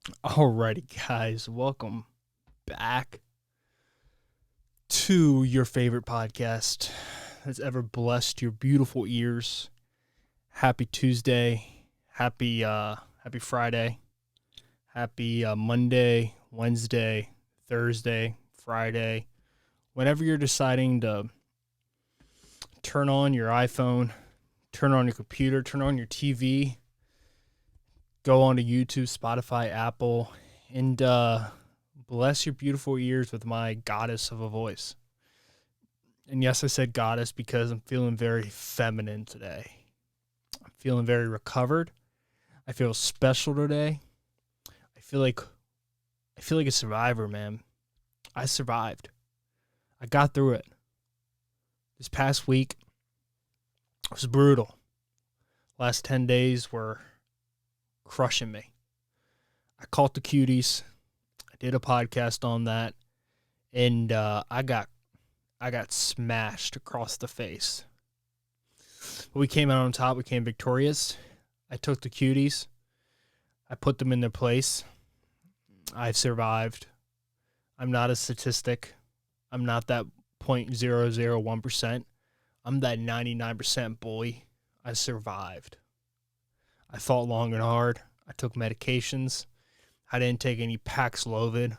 Alrighty, guys, welcome back to your favorite podcast that's ever blessed your beautiful ears. Happy Tuesday, happy Friday, happy Monday, Wednesday, Thursday, Friday. Whenever you're deciding to turn on your iPhone, turn on your computer, turn on your TV, go on to YouTube, Spotify, Apple, and bless your beautiful ears with my goddess of a voice. And yes, I said goddess because I'm feeling very feminine today. I'm feeling very recovered. I feel special today. I feel like a survivor, man. I survived. I got through it. This past week was brutal. Last 10 days were crushing me. I caught the cuties. I did a podcast on that, and I got smashed across the face. But we came out on top. We came victorious. I took the cuties. I put them in their place. I've survived. I'm not a statistic. I'm not that 0.001%. I'm that 99% boy. I survived. I fought long and hard. I took medications. I didn't take any Paxlovid.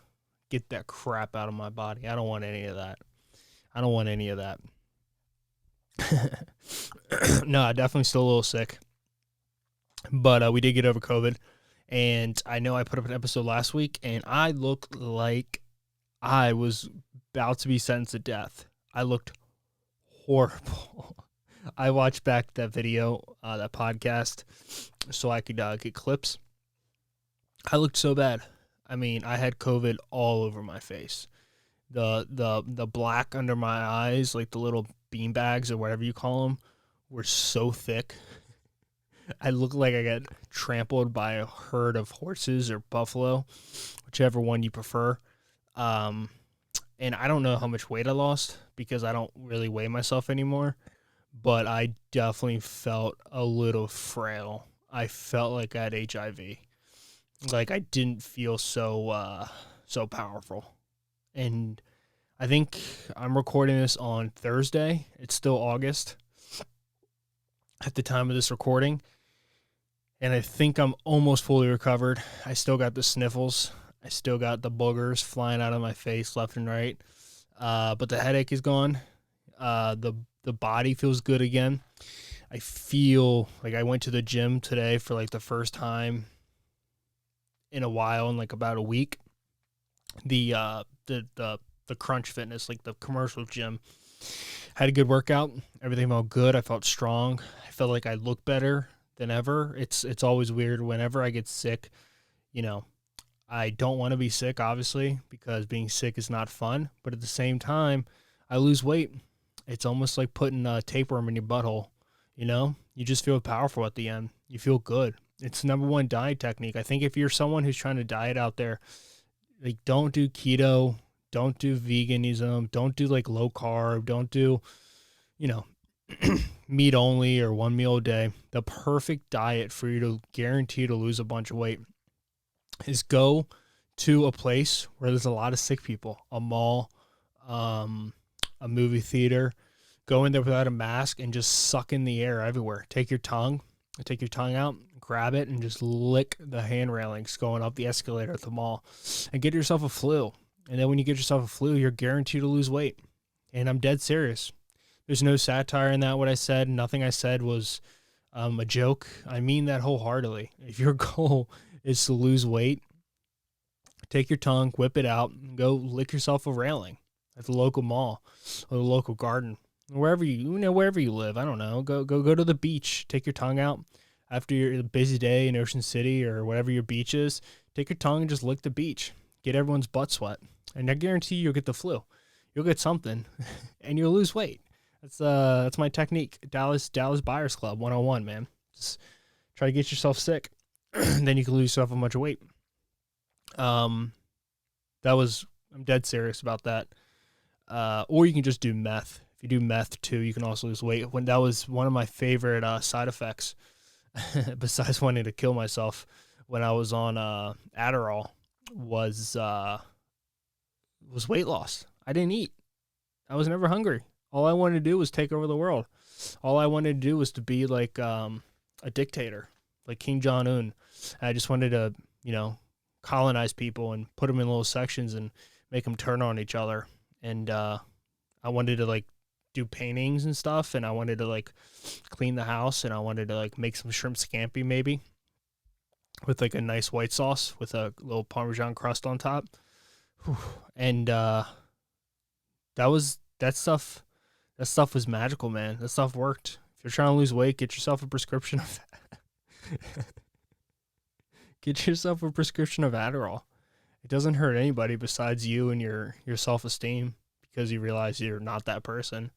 Get that crap out of my body. I don't want any of that. No, I definitely still a little sick. But we did get over COVID. And I know I put up an episode last week, and I looked like I was about to be sentenced to death. I looked horrible. I watched back that video, that podcast, so I could get clips. I looked so bad. I mean, I had COVID all over my face. The black under my eyes, like the little bean bags or whatever you call them, were so thick. I looked like I got trampled by a herd of horses or buffalo, whichever one you prefer. And I don't know how much weight I lost because I don't really weigh myself anymore. But I definitely felt a little frail. I felt like I had HIV. Like I didn't feel so powerful. And I think I'm recording this on Thursday. It's still August at the time of this recording. And I think I'm almost fully recovered. I still got the sniffles. I still got the boogers flying out of my face left and right. But the headache is gone. The body feels good again. I feel like I went to the gym today for like the first time in a while, in like about a week. The Crunch Fitness, like the commercial gym, had a good workout. Everything felt good. I felt strong. I felt like I looked better than ever. It's always weird whenever I get sick. You know, I don't want to be sick, obviously, because being sick is not fun. But at the same time, I lose weight. It's almost like putting a tapeworm in your butthole, you know? You just feel powerful at the end. You feel good. It's the number one diet technique. I think if you're someone who's trying to diet out there, like don't do keto, don't do veganism, don't do like low carb, don't do, meat only or one meal a day. The perfect diet for you to guarantee to lose a bunch of weight is go to a place where there's a lot of sick people, a mall, a movie theater, go in there without a mask and just suck in the air everywhere. Take your tongue out, grab it, and just lick the hand railings going up the escalator at the mall and get yourself a flu. And then when you get yourself a flu, you're guaranteed to lose weight. And I'm dead serious. There's no satire in that, what I said. Nothing I said was a joke. I mean that wholeheartedly. If your goal is to lose weight, take your tongue, whip it out, and go lick yourself a railing at the local mall or the local garden, wherever you live. I don't know. Go to the beach. Take your tongue out after your busy day in Ocean City or whatever your beach is. Take your tongue and just lick the beach. Get everyone's butt sweat, and I guarantee you'll get the flu. You'll get something, and you'll lose weight. That's my technique. Dallas Buyers Club 101, man. Just try to get yourself sick, then you can lose yourself a bunch of weight. I'm dead serious about that. Or you can just do meth. If you do meth too, you can also lose weight. That was one of my favorite side effects, besides wanting to kill myself, when I was on Adderall was weight loss. I didn't eat. I was never hungry. All I wanted to do was take over the world. All I wanted to do was to be like a dictator, like King Jong-un. I just wanted to, colonize people and put them in little sections and make them turn on each other. And I wanted to like do paintings and stuff, and I wanted to like clean the house, and I wanted to like make some shrimp scampi maybe with like a nice white sauce with a little Parmesan crust on top. Whew. And that stuff was magical, man. That stuff worked. If you're trying to lose weight, get yourself a prescription of Adderall. It doesn't hurt anybody besides you and your self-esteem, because you realize you're not that person,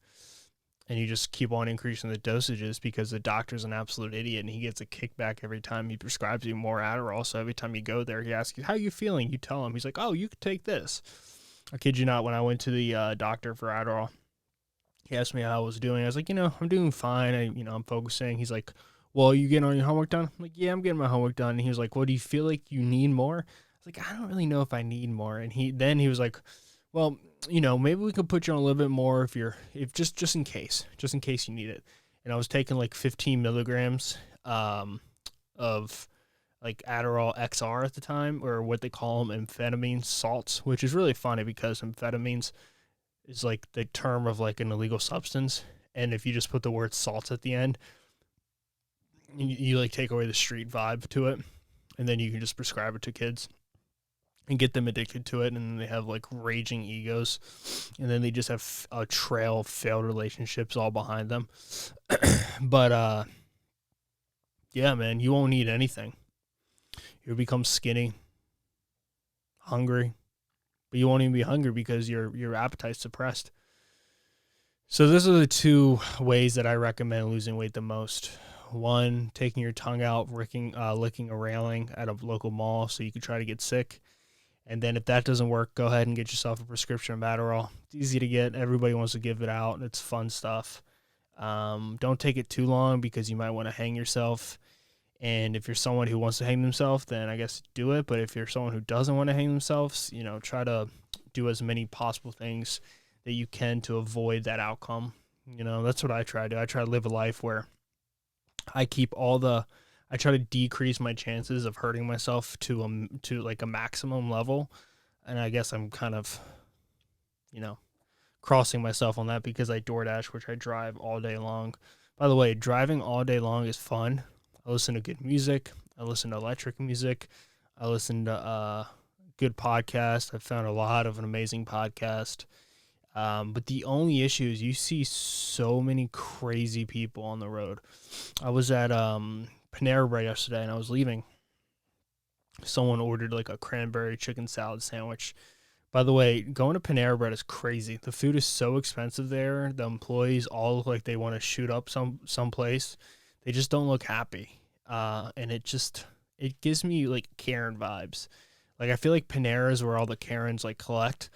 and you just keep on increasing the dosages because the doctor's an absolute idiot and he gets a kickback every time he prescribes you more Adderall. So every time you go there, he asks you, how are you feeling? You tell him. He's like, oh, you could take this. I kid you not, when I went to the doctor for Adderall, he asked me how I was doing. I was like, I'm doing fine. I'm focusing. He's like, well, are you getting all your homework done? I'm like, yeah, I'm getting my homework done. And he was like, well, do you feel like you need more? I was like, I don't really know if I need more. And he was like, well, maybe we could put you on a little bit more if just in case you need it. And I was taking like 15 milligrams of like Adderall XR at the time, or what they call them, amphetamine salts, which is really funny because amphetamines is like the term of like an illegal substance. And if you just put the word salts at the end, you like take away the street vibe to it, and then you can just prescribe it to kids and get them addicted to it, and then they have like raging egos, and then they just have a trail of failed relationships all behind them. But yeah, man, you won't need anything. You'll become skinny, hungry, but you won't even be hungry because your appetite's suppressed. So those are the two ways that I recommend losing weight the most. One, taking your tongue out, licking a railing at a local mall so you can try to get sick. And then if that doesn't work, go ahead and get yourself a prescription of Adderall. It's easy to get. Everybody wants to give it out. It's fun stuff. Don't take it too long because you might want to hang yourself. And if you're someone who wants to hang themselves, then I guess do it. But if you're someone who doesn't want to hang themselves, try to do as many possible things that you can to avoid that outcome. That's what I try to do. I try to live a life where I try to decrease my chances of hurting myself to like a maximum level. And I guess I'm kind of, crossing myself on that because I DoorDash, which I drive all day long. By the way, driving all day long is fun. I listen to good music. I listen to electric music. I listen to good podcasts. I've found a lot of an amazing podcast. But the only issue is you see so many crazy people on the road. I was at Panera Bread yesterday, and I was leaving. Someone ordered like a cranberry chicken salad sandwich. By the way, going to Panera Bread is crazy. The food is so expensive there. The employees all look like they want to shoot up someplace. They just don't look happy. And it gives me like Karen vibes. Like I feel like Panera is where all the Karens like collect.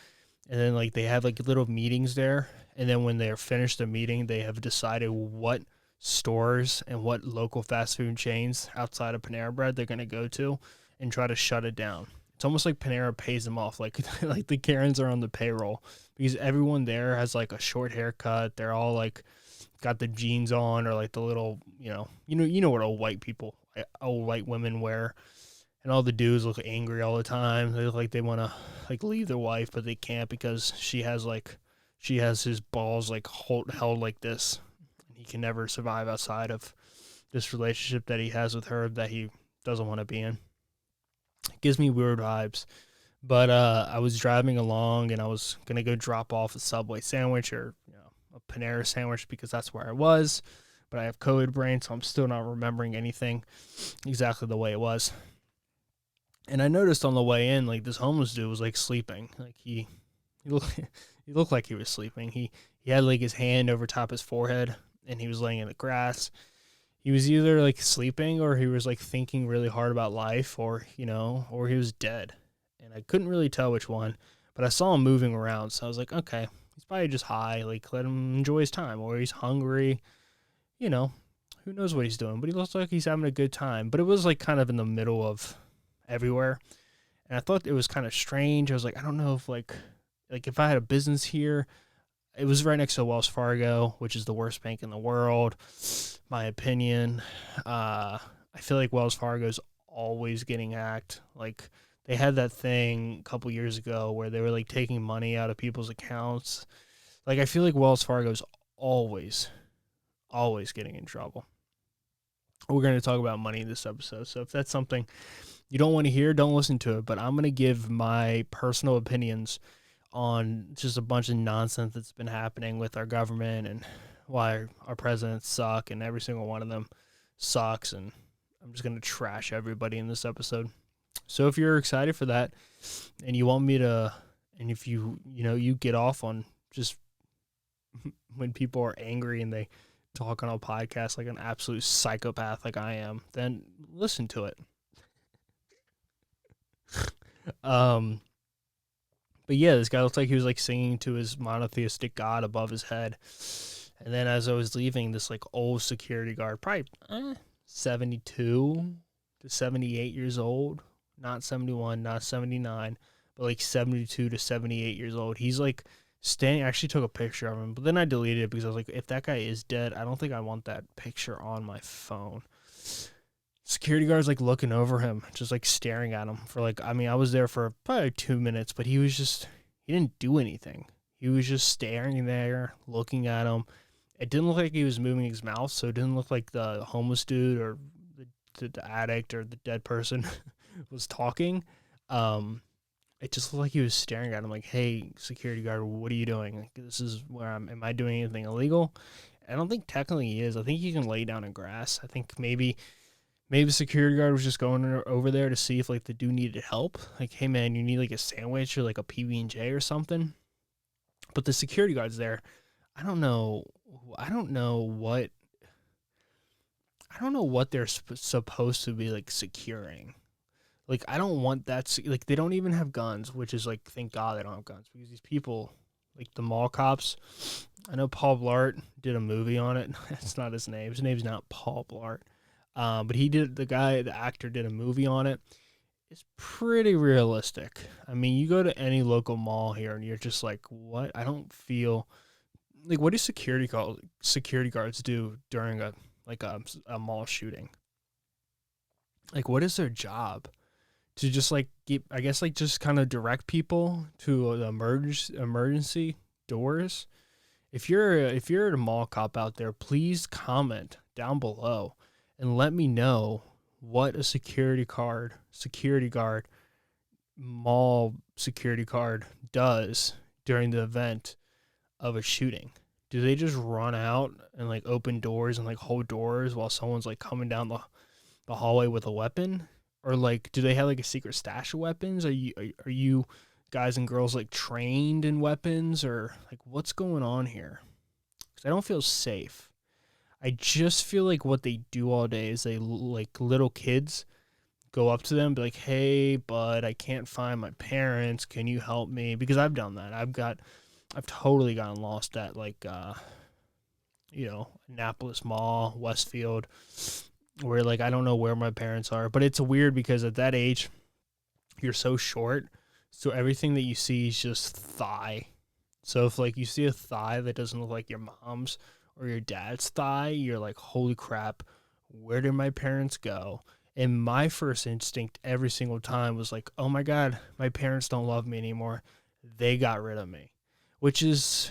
And then like they have like little meetings there. And then when they're finished the meeting, they have decided what stores and what local fast food chains outside of Panera Bread they're going to go to and try to shut it down. It's almost like Panera pays them off. Like like the Karens are on the payroll because everyone there has like a short haircut. They're all like got the jeans on or like the little, you know what old white women wear. And all the dudes look angry all the time. They look like they want to like leave their wife, but they can't because she has his balls like held like this. And he can never survive outside of this relationship that he has with her that he doesn't want to be in. It gives me weird vibes. But I was driving along and I was going to go drop off a Subway sandwich or a Panera sandwich because that's where I was. But I have COVID brain, so I'm still not remembering anything exactly the way it was. And I noticed on the way in, like this homeless dude was like sleeping. Like he looked like he was sleeping. He had like his hand over top his forehead and he was laying in the grass. He was either like sleeping or he was like thinking really hard about life or he was dead. And I couldn't really tell which one, but I saw him moving around. So I was like, okay, he's probably just high. Like let him enjoy his time, or he's hungry, who knows what he's doing, but he looks like he's having a good time. But it was like kind of in the middle of everywhere. And I thought it was kind of strange. I was like, I don't know if like if I had a business here, it was right next to Wells Fargo, which is the worst bank in the world, my opinion. I feel like Wells Fargo's always getting hacked. Like they had that thing a couple years ago where they were like taking money out of people's accounts. Like I feel like Wells Fargo's always getting in trouble. We're going to talk about money in this episode. So if that's something you don't want to hear, don't listen to it. But I'm going to give my personal opinions on just a bunch of nonsense that's been happening with our government and why our presidents suck and every single one of them sucks. And I'm just going to trash everybody in this episode. So if you're excited for that and you want me to, and if you get off on just when people are angry and they talk on a podcast like an absolute psychopath like I am, then listen to it. But yeah, this guy looked like he was like singing to his monotheistic god above his head. And then as I was leaving, this like old security guard, probably 72 to 78 years old, not 71, not 79, but like 72 to 78 years old. He's like standing, I actually took a picture of him, but then I deleted it because I was like, if that guy is dead, I don't think I want that picture on my phone. Security guard's like looking over him, just like staring at him for like, I mean, I was there for probably 2 minutes, but he didn't do anything. He was just staring there, looking at him. It didn't look like he was moving his mouth, so it didn't look like the homeless dude or the addict or the dead person was talking. It just looked like he was staring at him like, hey, security guard, what are you doing? Like, this is where am I doing anything illegal? I don't think technically he is. I think he can lay down in grass. I think maybe the security guard was just going over there to see if like the dude needed help. Like, hey man, you need like a sandwich or like a PB&J or something. But the security guard's there. I don't know what they're supposed to be like securing. Like, I don't want that. Like, they don't even have guns, which is like, thank God they don't have guns, because these people, like the mall cops, I know Paul Blart did a movie on it. That's not his name. His name's not Paul Blart. But the actor did a movie on it. It's pretty realistic. I mean, you go to any local mall here and you're just like, what? I don't feel like, what do security guards do during a mall shooting? Like, what is their job? To just like I guess like just kind of direct people to the emergency doors. If you're a mall cop out there, please comment down below and let me know what a mall security guard does during the event of a shooting. Do they just run out and like open doors and like hold doors while someone's like coming down the hallway with a weapon? Or like, do they have like a secret stash of weapons? Are you guys and girls like trained in weapons, or like what's going on here? Because I don't feel safe. I just feel like what they do all day is they like little kids go up to them and be like, hey bud, I can't find my parents, can you help me? Because I've done that. I've totally gotten lost at like Annapolis Mall, Westfield, where like I don't know where my parents are. But it's weird because at that age you're so short, so everything that you see is just thigh. So if like you see a thigh that doesn't look like your mom's or your dad's thigh, you're like, holy crap, where did my parents go? And my first instinct every single time was like, oh my God, my parents don't love me anymore. They got rid of me. Which is,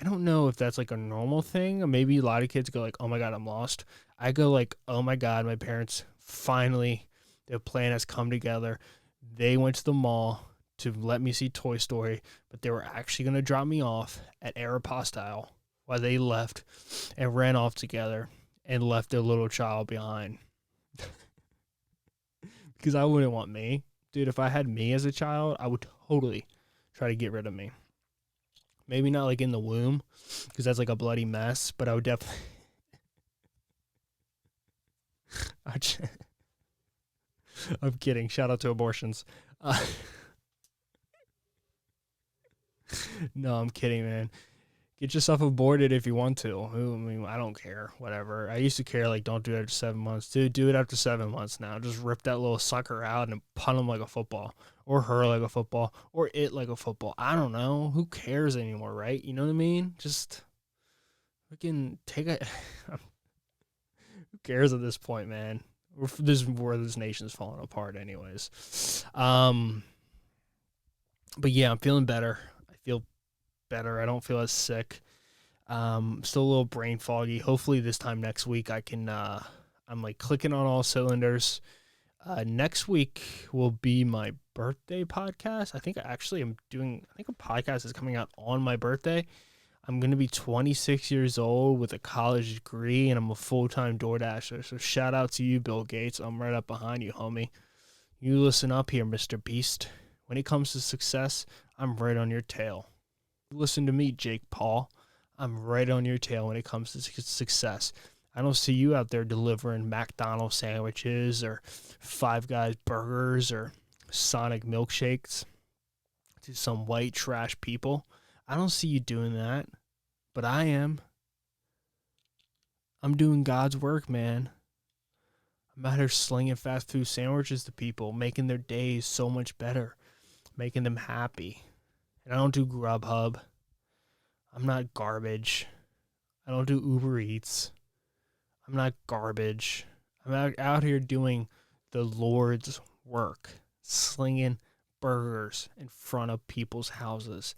I don't know if that's like a normal thing. Maybe a lot of kids go like, oh my God, I'm lost. I go like, oh my God, my parents finally, their plan has come together. They went to the mall to let me see Toy Story, but they were actually going to drop me off at Aeropostale while they left and ran off together and left their little child behind. Because I wouldn't want me. Dude, if I had me as a child, I would totally try to get rid of me. Maybe not like in the womb, because that's like a bloody mess, but I would definitely... I'm kidding. Shout out to abortions. No, I'm kidding, man. Get yourself aborted if you want to. I mean, I don't care. Whatever. I used to care, like, don't do it after 7 months. Dude, do it after 7 months now. Just rip that little sucker out and punt him like a football. Or her like a football. Or it like a football. I don't know. Who cares anymore, right? You know what I mean? Just freaking take a... Who cares at this point, man? This is where this nation's falling apart anyways. But yeah, I'm feeling better. I feel better. I don't feel as sick. Still a little brain foggy. Hopefully this time next week I can I'm like clicking on all cylinders. Next week will be my birthday podcast. I think I think a podcast is coming out on my birthday. I'm going to be 26 years old with a college degree, and I'm a full-time DoorDasher. So shout out to you, Bill Gates. I'm right up behind you, homie. You listen up here, Mr. Beast. When it comes to success, I'm right on your tail. Listen to me, Jake Paul. I'm right on your tail when it comes to success. I don't see you out there delivering McDonald's sandwiches or Five Guys burgers or Sonic milkshakes to some white trash people. I don't see you doing that, but I am. I'm doing God's work, man. I'm out here slinging fast food sandwiches to people, making their days so much better, making them happy. And I don't do Grubhub. I'm not garbage. I don't do Uber Eats. I'm not garbage. I'm out here doing the Lord's work, slinging burgers in front of people's houses,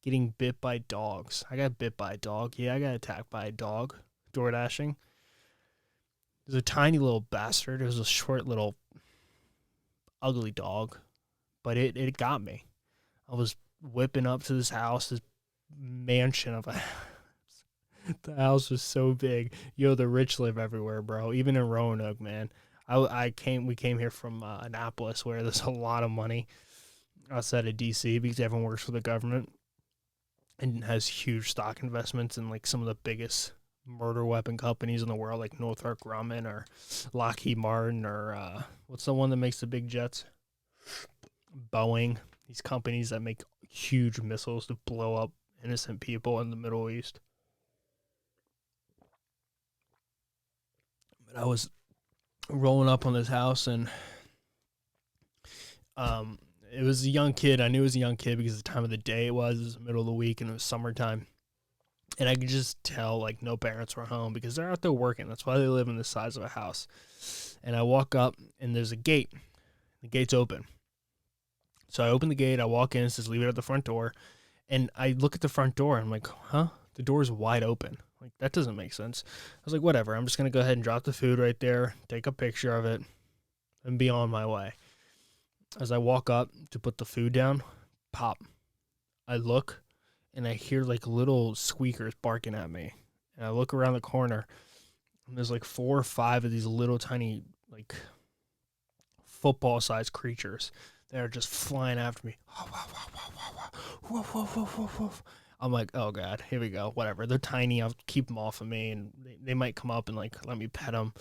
getting bit by dogs. I got bit by a dog. Yeah, I got attacked by a dog, door dashing. There's a tiny little bastard. It was a short little ugly dog, but it got me. I was whipping up to this house, this mansion of a house. The house was so big. Yo, the rich live everywhere, bro. Even in Roanoke, man. We came here from Annapolis, where there's a lot of money outside of DC because everyone works for the government and has huge stock investments in like some of the biggest murder weapon companies in the world, like Northrop Grumman or Lockheed Martin or what's the one that makes the big jets? Boeing. These companies that make huge missiles to blow up innocent people in the Middle East. But I was rolling up on this house, and it was a young kid. I knew it was a young kid because of the time of the day it was the middle of the week, and it was summertime. And I could just tell, like, no parents were home because they're out there working. That's why they live in the size of a house. And I walk up, and there's a gate. The gate's open. So I open the gate. I walk in. It says, leave it at the front door. And I look at the front door, and I'm like, huh? The door's wide open. Like, that doesn't make sense. I was like, whatever. I'm just going to go ahead and drop the food right there, take a picture of it, and be on my way. As I walk up to put the food down, pop. I look, and I hear, like, little squeakers barking at me. And I look around the corner, and there's, like, 4 or 5 of these little tiny, like, football-sized creatures that are just flying after me. I'm like, oh, God, here we go. Whatever. They're tiny. I'll keep them off of me, and they might come up and, like, let me pet them.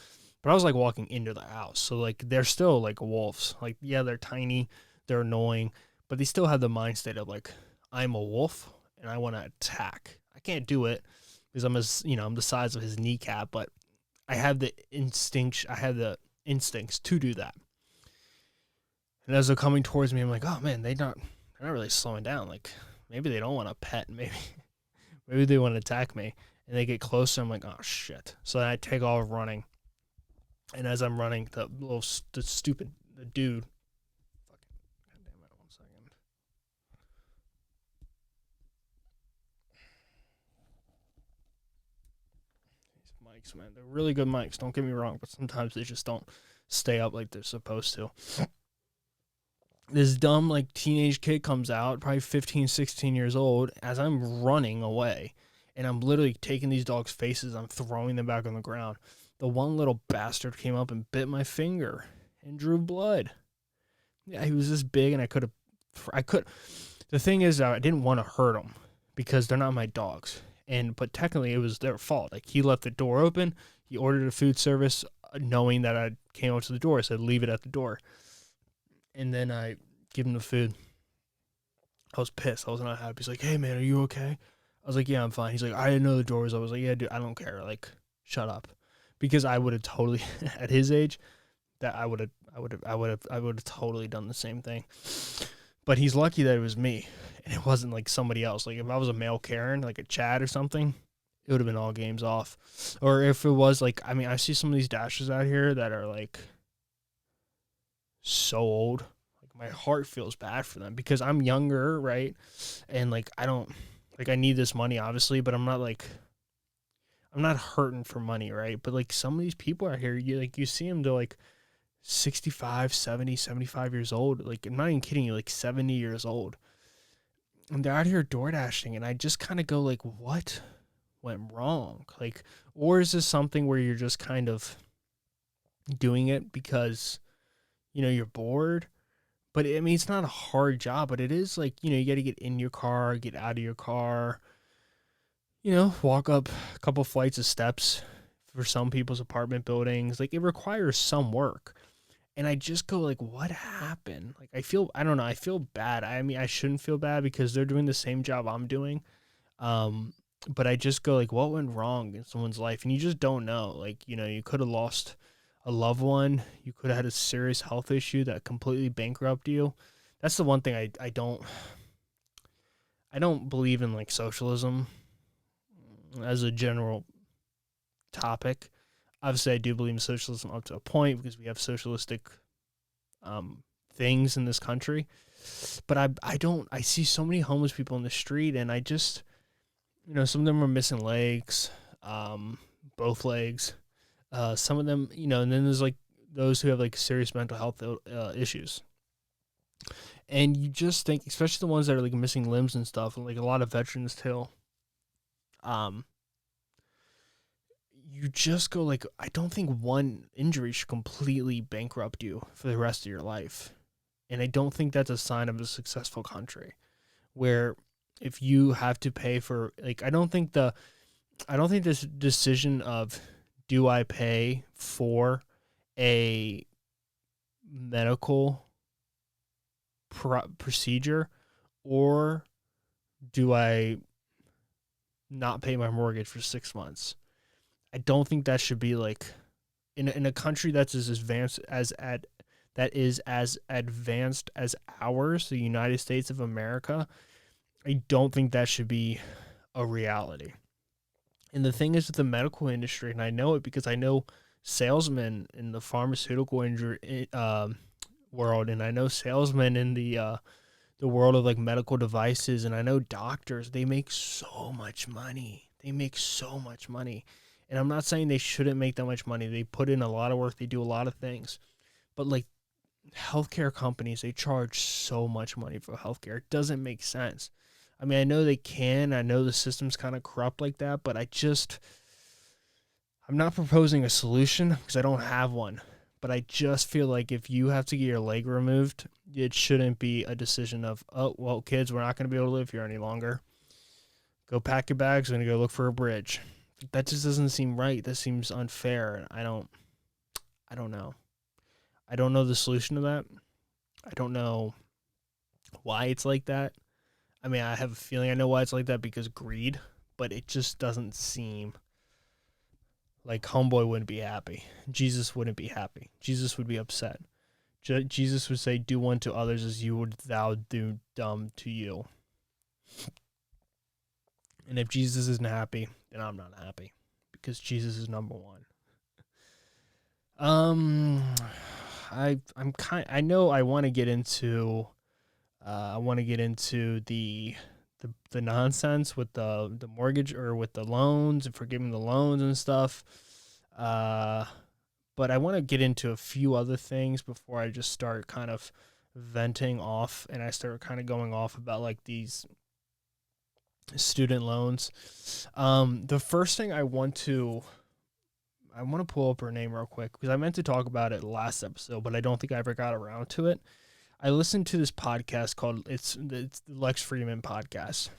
But I was, like, walking into the house. So, like, they're still, like, wolves. Like, yeah, they're tiny. They're annoying. But they still have the mind state of, like, I'm a wolf, and I want to attack. I can't do it because I'm the size of his kneecap, but I have the instincts to do that. And as they're coming towards me, I'm like, oh, man, they're not really slowing down. Like, maybe they don't want to pet. Maybe they want to attack me. And they get closer. I'm like, oh, shit. So then I take off running. And as I'm running, the dude. Fucking, goddamn it, 1 second. These mics, man, they're really good mics. Don't get me wrong, but sometimes they just don't stay up like they're supposed to. This dumb, like, teenage kid comes out, probably 15, 16 years old, as I'm running away. And I'm literally taking these dogs' faces, I'm throwing them back on the ground. The one little bastard came up and bit my finger and drew blood. Yeah, he was this big, and I could. The thing is, I didn't want to hurt him because they're not my dogs. But technically, it was their fault. Like, he left the door open. He ordered a food service, knowing that I came up to the door. I said, leave it at the door. And then I give him the food. I was pissed. I was not happy. He's like, hey, man, are you okay? I was like, yeah, I'm fine. He's like, I didn't know the door was open. I was like, yeah, dude, I don't care. Like, shut up. Because I would have totally, at his age, I would have totally done the same thing. But he's lucky that it was me and it wasn't like somebody else. Like if I was a male Karen, like a Chad or something, it would have been all games off. Or if it was like, I mean, I see some of these Dashers out here that are like so old. Like my heart feels bad for them because I'm younger, right? And like I don't, like I need this money obviously, but I'm not hurting for money, right? But like some of these people out here, you see them, they're like 65, 70, 75 years old. Like, I'm not even kidding you, like 70 years old. And they're out here door dashing, and I just kind of go like, what went wrong? Like, or is this something where you're just kind of doing it because, you're bored? But I mean, it's not a hard job, but it is like, you got to get in your car, get out of your car, walk up a couple flights of steps for some people's apartment buildings. Like, it requires some work. And I just go like, what happened? Like, I don't know. I feel bad. I mean, I shouldn't feel bad because they're doing the same job I'm doing. But I just go like, what went wrong in someone's life? And you just don't know. Like, you could have lost a loved one. You could have had a serious health issue that completely bankrupted you. That's the one thing I don't believe in, like, socialism as a general topic. Obviously, I do believe in socialism up to a point because we have socialistic things in this country. But I see so many homeless people in the street, and I just, some of them are missing legs, both legs. Some of them, and then there's like those who have like serious mental health issues. And you just think, especially the ones that are like missing limbs and stuff, and like a lot of veterans too. You just go like, I don't think one injury should completely bankrupt you for the rest of your life. And I don't think that's a sign of a successful country where if you have to pay for, like, I don't think this decision of, do I pay for a medical procedure or do I not pay my mortgage for 6 months? I don't think that should be like in a country that's as advanced that is as advanced as ours, the United States of America. I don't think that should be a reality. And the thing is with the medical industry, and I know it because I know salesmen in the pharmaceutical world, and I know salesmen in the world of like medical devices, and I know doctors. They make so much money. And I'm not saying they shouldn't make that much money. They put in a lot of work. They do a lot of things. But like healthcare companies, they charge so much money for healthcare. It doesn't make sense. I mean, I know they can. I know the system's kind of corrupt like that. But I'm not proposing a solution because I don't have one. But I just feel like if you have to get your leg removed, it shouldn't be a decision of, oh, well, kids, we're not going to be able to live here any longer. Go pack your bags. We're going to go look for a bridge. That just doesn't seem right. That seems unfair. I don't know. I don't know the solution to that. I don't know why it's like that. I mean, I have a feeling I know why it's like that because greed, but it just doesn't seem like homeboy wouldn't be happy. Jesus wouldn't be happy. Jesus would be upset. Jesus would say, do unto others as you would thou do to you. And if Jesus isn't happy, then I'm not happy because Jesus is number one. I know I want to get into the nonsense with the mortgage or with the loans and forgiving the loans and stuff. But I want to get into a few other things before I just start kind of venting off and I start kind of going off about like these student loans. The first thing I want to pull up her name real quick because I meant to talk about it last episode, but I don't think I ever got around to it. I listened to this podcast called it's the Lex Fridman podcast,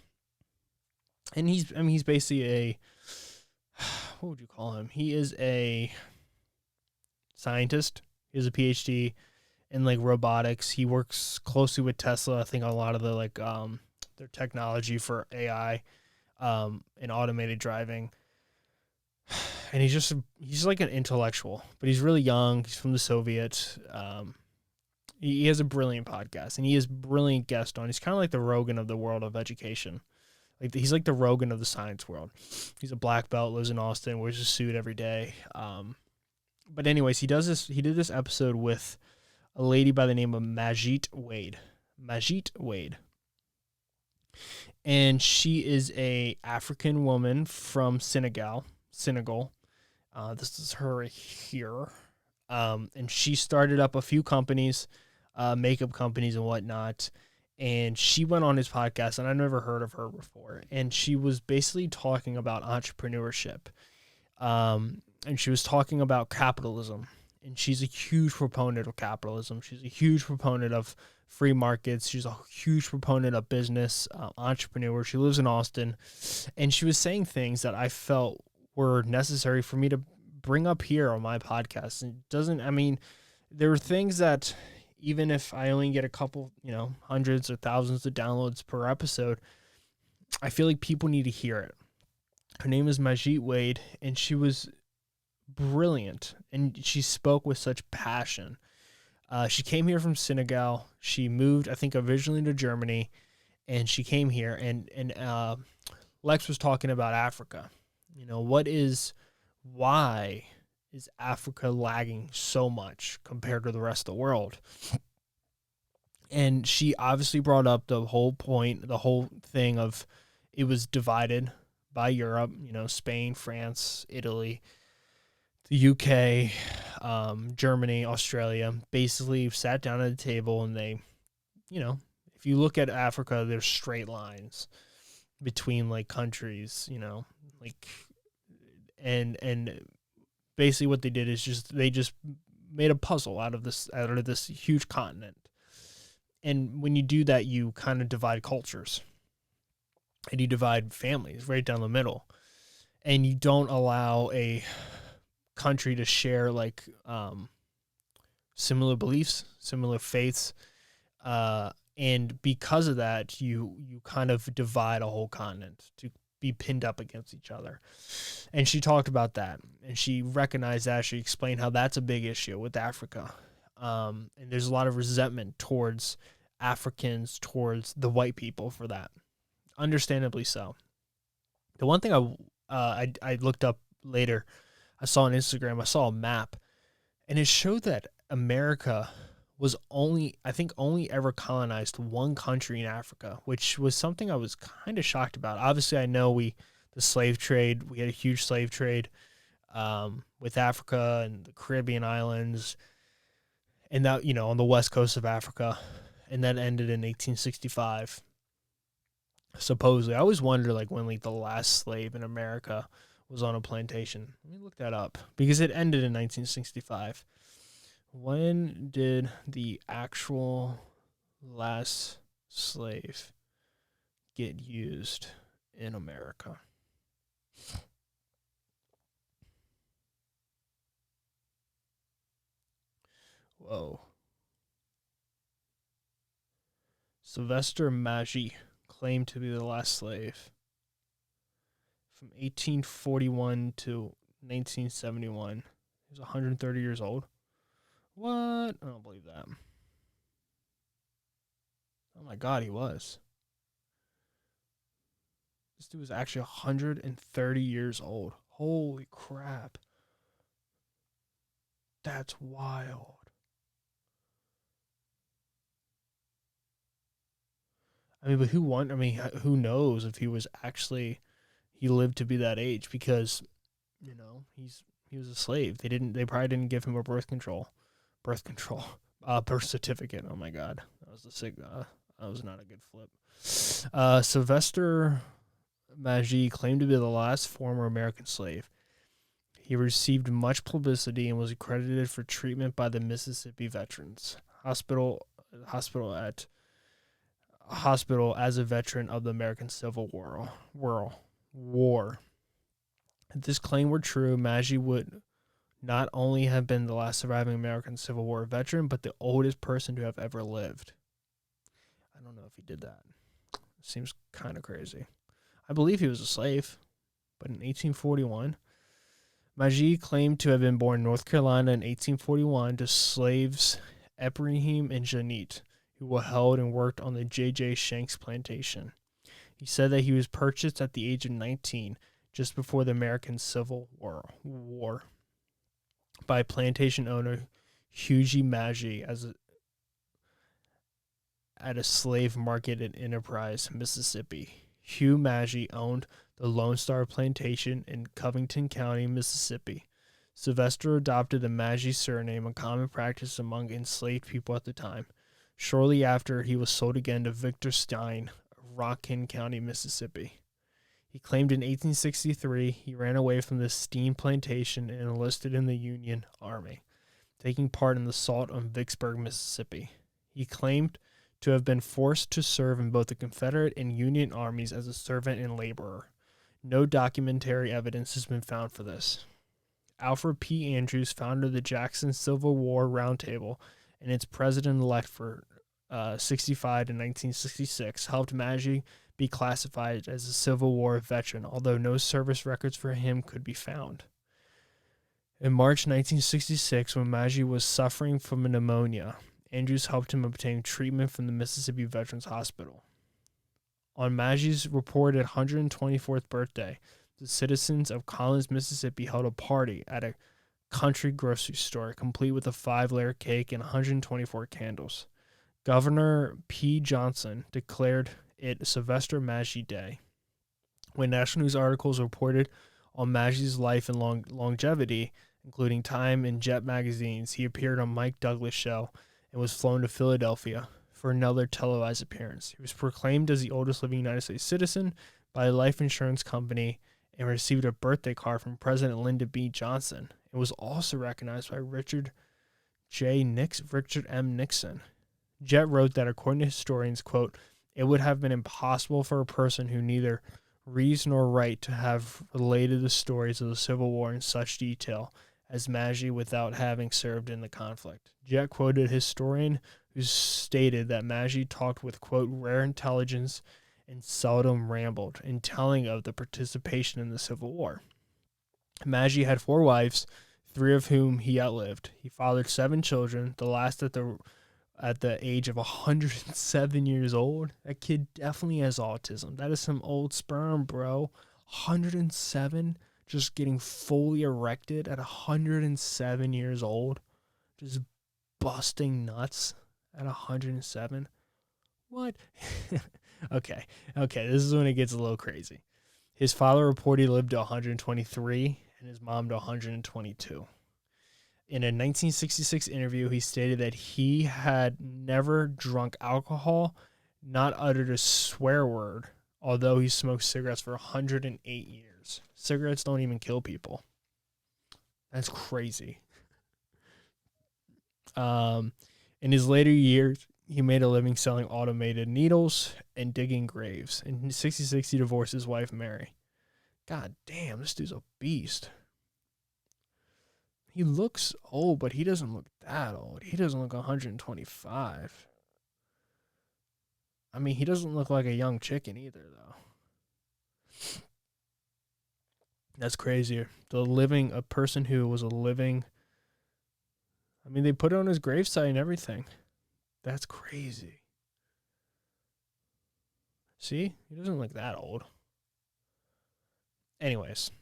and he's basically a, what would you call him? He is a scientist. He has a PhD in like robotics. He works closely with Tesla. I think a lot of the like their technology for AI. in automated driving. And he's like an intellectual, but he's really young. He's from the Soviet. He has a brilliant podcast, and he has brilliant guests on. He's kind of like the Rogan of the world of education. Like he's like the Rogan of the science world. He's a black belt, lives in Austin, wears a suit every day. But anyways, he did this episode with a lady by the name of Magatte Wade. Magatte Wade. And she is a African woman from Senegal. This is her here. And she started up a few companies, makeup companies and whatnot. And she went on his podcast, and I never heard of her before. And she was basically talking about entrepreneurship. And she was talking about capitalism. And she's a huge proponent of capitalism. She's a huge proponent of free markets. She's a huge proponent of business, entrepreneur. She lives in Austin. And she was saying things that I felt were necessary for me to bring up here on my podcast. And there were things that even if I only get a couple, hundreds or thousands of downloads per episode, I feel like people need to hear it. Her name is Magatte Wade, and she was brilliant, and she spoke with such passion. She came here from Senegal. She moved, I think, originally to Germany, and she came here, and Lex was talking about Africa. Why is Africa lagging so much compared to the rest of the world? And she obviously brought up the whole thing of it was divided by Europe, Spain, France, Italy, the UK, Germany, Australia, basically sat down at a table, and they, if you look at Africa, there's straight lines between like countries, and basically what they did is they just made a puzzle out of this huge continent. And when you do that, you kind of divide cultures, and you divide families right down the middle, and you don't allow a country to share like similar beliefs, similar faiths, and because of that, you kind of divide a whole continent to be pinned up against each other. And she talked about that, and she recognized that. She explained how that's a big issue with Africa, and there's a lot of resentment towards Africans, towards the white people for that, understandably so. The one thing I looked up later, I saw on Instagram, I saw a map, and it showed that America was only ever colonized one country in Africa, which was something I was kind of shocked about. Obviously, I know the slave trade, we had a huge slave trade with Africa and the Caribbean islands, and that, on the west coast of Africa, and that ended in 1865. Supposedly, I always wonder when the last slave in America was on a plantation. Let me look that up, because it ended in 1965. When did the actual last slave get used in America? Whoa. Sylvester Maggi claimed to be the last slave from 1841 to 1971. He was 130 years old. What? I don't believe that. Oh my God, he was. This dude was actually 130 years old. Holy crap. That's wild. But who knows if he lived to be that age, because, he was a slave. They probably didn't give him a birth certificate. Oh my God. That was not a good flip. Sylvester Maggi claimed to be the last former American slave. He received much publicity and was accredited for treatment by the Mississippi Veterans Hospital as a veteran of the American Civil War. If this claim were true, Maggi would not only have been the last surviving American Civil War veteran, but the oldest person to have ever lived. I don't know if he did that. It seems kind of crazy. I believe he was a slave, but in 1841, Magatte claimed to have been born in North Carolina in 1841 to slaves Ephraim and Janet, who were held and worked on the J.J. Shanks plantation. He said that he was purchased at the age of 19, just before the American Civil War by plantation owner Hughie Magatte at a slave market in Enterprise, Mississippi. Hugh Magatte owned the Lone Star Plantation in Covington County, Mississippi. Sylvester adopted the Magatte surname, a common practice among enslaved people at the time. Shortly after, he was sold again to Victor Stein, Rockin County, Mississippi. He claimed in 1863 he ran away from the steam plantation and enlisted in the Union Army, taking part in the assault on Vicksburg, Mississippi. He claimed to have been forced to serve in both the Confederate and Union armies as a servant and laborer. No documentary evidence has been found for this. Alfred P. Andrews, founder of the Jackson Civil War Roundtable and its president-elect for 65 to 1966, helped Magatte be classified as a Civil War veteran, although no service records for him could be found. In March 1966, when Magatte was suffering from a pneumonia, Andrews helped him obtain treatment from the Mississippi Veterans Hospital. On Maggie's reported 124th birthday, the citizens of Collins, Mississippi held a party at a country grocery store, complete with a 5-layer cake and 124 candles. Governor P. Johnson declared it Sylvester Magatte Day. When national news articles reported on Maggie's life and longevity, including Time and Jet magazines, he appeared on Mike Douglas' show and was flown to Philadelphia for another televised appearance. He was proclaimed as the oldest living United States citizen by a life insurance company and received a birthday card from President Lyndon B. Johnson. It was also recognized by Richard M. Nixon. Jet wrote that, according to historians, quote, "It would have been impossible for a person who neither reads nor write to have related the stories of the Civil War in such detail as Magatte without having served in the conflict." Jet quoted a historian who stated that Magatte talked with, quote, "rare intelligence and seldom rambled," in telling of the participation in the Civil War. Magatte had 4 wives, 3 of whom he outlived. He fathered 7 children, the last at the age of 107 years old. That kid definitely has autism. That is some old sperm, bro. 107, just getting fully erected at 107 years old, just busting nuts at 107. What? Okay, this is when it gets a little crazy. His father reported he lived to 123 and his mom to 122. In a 1966 interview, he stated that he had never drunk alcohol, not uttered a swear word, although he smoked cigarettes for 108 years. Cigarettes don't even kill people. That's crazy. In his later years, he made a living selling automated needles and digging graves. In 1966, he divorced his wife, Mary. God damn, this dude's a beast. He looks old, but he doesn't look that old. He doesn't look 125. I mean, he doesn't look like a young chicken either, though. That's crazier. A person who was a living... I mean, they put it on his gravesite and everything. That's crazy. See? He doesn't look that old. Anyways.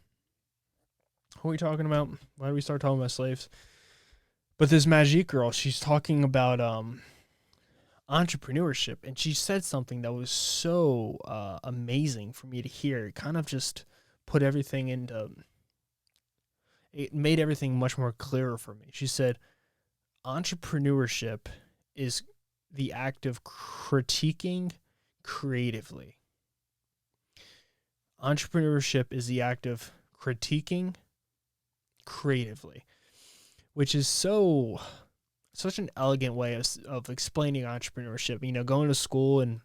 What are we talking about? Why did we start talking about slaves? But this Magatte girl, she's talking about entrepreneurship, and she said something that was so amazing for me to hear. It kind of just put everything into... It made everything much more clearer for me. She said, entrepreneurship is the act of critiquing creatively. Entrepreneurship is the act of critiquing creatively, which is such an elegant way of explaining entrepreneurship. You know, going to school and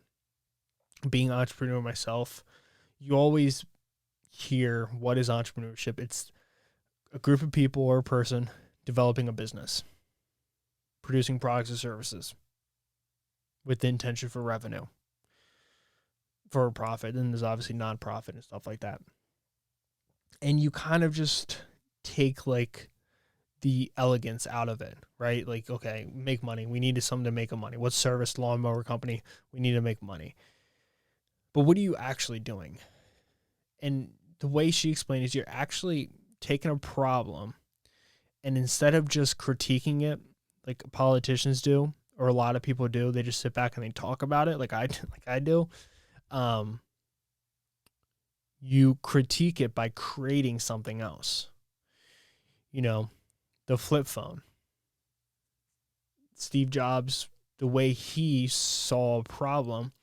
being an entrepreneur myself, you always hear, what is entrepreneurship? It's a group of people or a person developing a business, producing products or services with the intention for revenue. for a profit. Then there's obviously nonprofit and stuff like that. And you kind of just take like the elegance out of it, right? Like, okay, make money. We needed something to make money. What service? Lawnmower company. We need to make money. But what are you actually doing? And the way she explained is you're actually taking a problem, and instead of just critiquing it like politicians do, or a lot of people do, they just sit back and they talk about it like I do. You critique it by creating something else. You know, the flip phone. Steve Jobs, the way he saw a problem,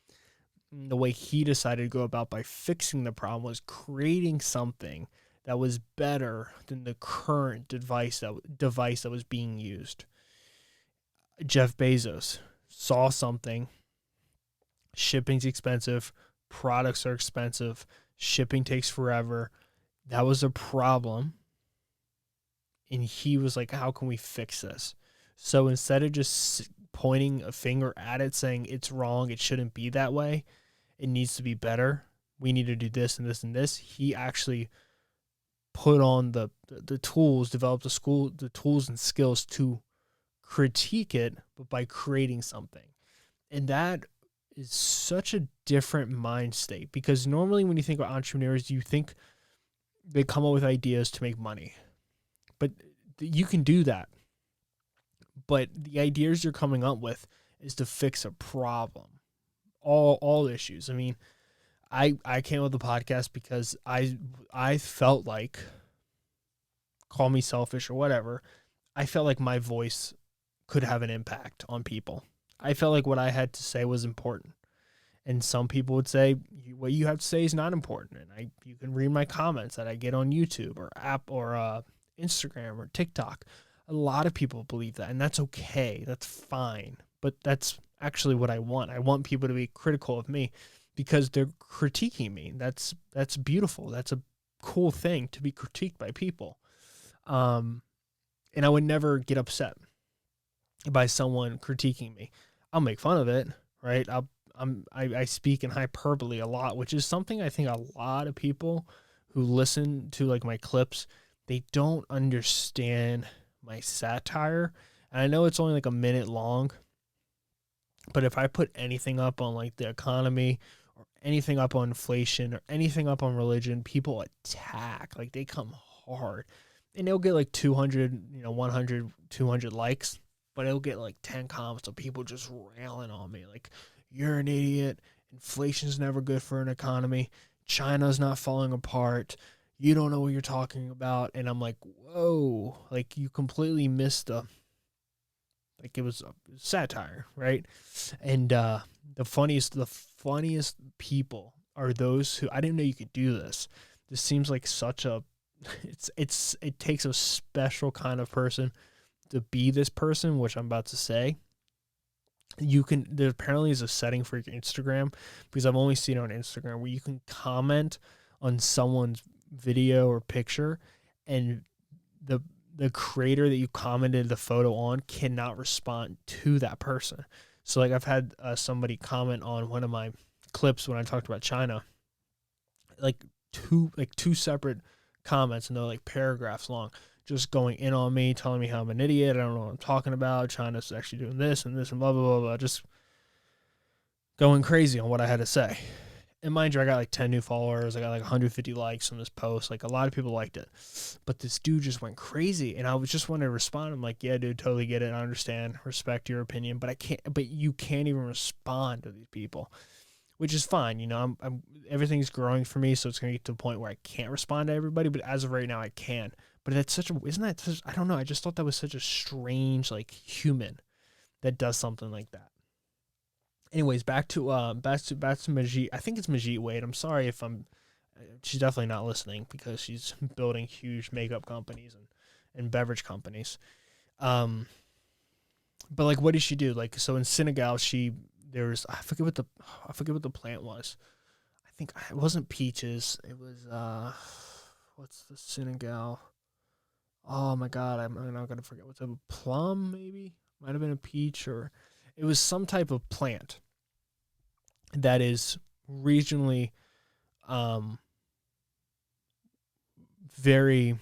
the way he decided to go about by fixing the problem was creating something that was better than the current device that was being used. Jeff Bezos saw something. Shipping's expensive. Products are expensive. Shipping takes forever. That was a problem. And he was like, how can we fix this? So instead of just pointing a finger at it saying it's wrong, it shouldn't be that way, it needs to be better, we need to do this and this and this, he actually put on the tools, developed the tools and skills to critique it, but by creating something. And that is such a different mind state, because normally when you think about entrepreneurs, you think they come up with ideas to make money. But you can do that. But the ideas you're coming up with is to fix a problem. All issues. I mean, I came up with the podcast because I felt like, call me selfish or whatever, I felt like my voice could have an impact on people. I felt like what I had to say was important. And some people would say what you have to say is not important. And you can read my comments that I get on YouTube or Instagram or TikTok. A lot of people believe that, and that's okay. That's fine. But that's actually what I want. I want people to be critical of me because they're critiquing me. That's beautiful. That's a cool thing, to be critiqued by people. And I would never get upset by someone critiquing me. I'll make fun of it, right? I speak in hyperbole a lot, which is something I think a lot of people who listen to like my clips, they don't understand my satire. And I know it's only like a minute long, but if I put anything up on like the economy or anything up on inflation or anything up on religion, people attack. Like they come hard. And they'll get like 200, 100, 200 likes, but it'll get like 10 comments of people just railing on me. Like, you're an idiot. Inflation's never good for an economy. China's not falling apart. You don't know what you're talking about. And I'm like, whoa, like you completely missed like it was a satire, right? And the funniest people are those who, I didn't know you could do this. This seems like such a, it takes a special kind of person to be this person, which I'm about to say. There apparently is a setting for your Instagram, because I've only seen it on Instagram, where you can comment on someone's video or picture, and the creator that you commented the photo on cannot respond to that person. So like I've had somebody comment on one of my clips when I talked about China, like two separate comments, and they're like paragraphs long, just going in on me, telling me how I'm an idiot, I don't know what I'm talking about, China's actually doing this and this and blah, blah, blah, blah, just going crazy on what I had to say. And mind you, I got like 10 new followers, I got like 150 likes on this post, like a lot of people liked it. But this dude just went crazy, and I was just wanting to respond. I'm like, yeah, dude, totally get it, I understand, respect your opinion, but you can't even respond to these people, which is fine. I'm everything's growing for me, so it's going to get to the point where I can't respond to everybody, but as of right now, I can. But I don't know, I just thought that was such a strange, like, human that does something like that. Anyways, back to Magatte. I think it's Magatte Wade. I'm sorry if she's definitely not listening, because she's building huge makeup companies and beverage companies. But like, what did she do? Like, so in Senegal, I forget what the plant was. I think it wasn't peaches. It was what's the Senegal? Oh my God, I'm not gonna forget. What's a plum? Maybe might have been a peach, or it was some type of plant that is regionally, very.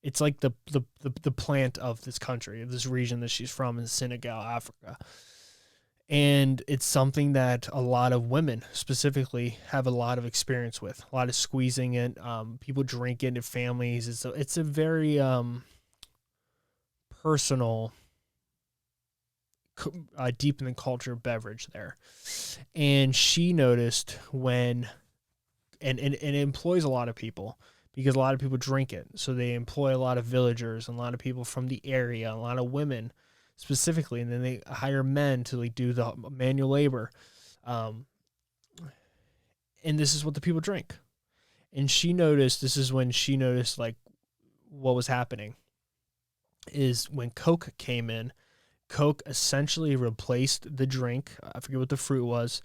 It's like the plant of this country, of this region that she's from, in Senegal, Africa. And it's something that a lot of women specifically have a lot of experience with. A lot of squeezing it. People drink it in families. It's a very personal, deep in the culture beverage there. And she noticed when, and it employs a lot of people, because a lot of people drink it. So they employ a lot of villagers and a lot of people from the area, a lot of women specifically, and then they hire men to like do the manual labor. And this is what the people drink. And this is when she noticed like what was happening is when Coke came in. Coke essentially replaced the drink. I forget what the fruit was.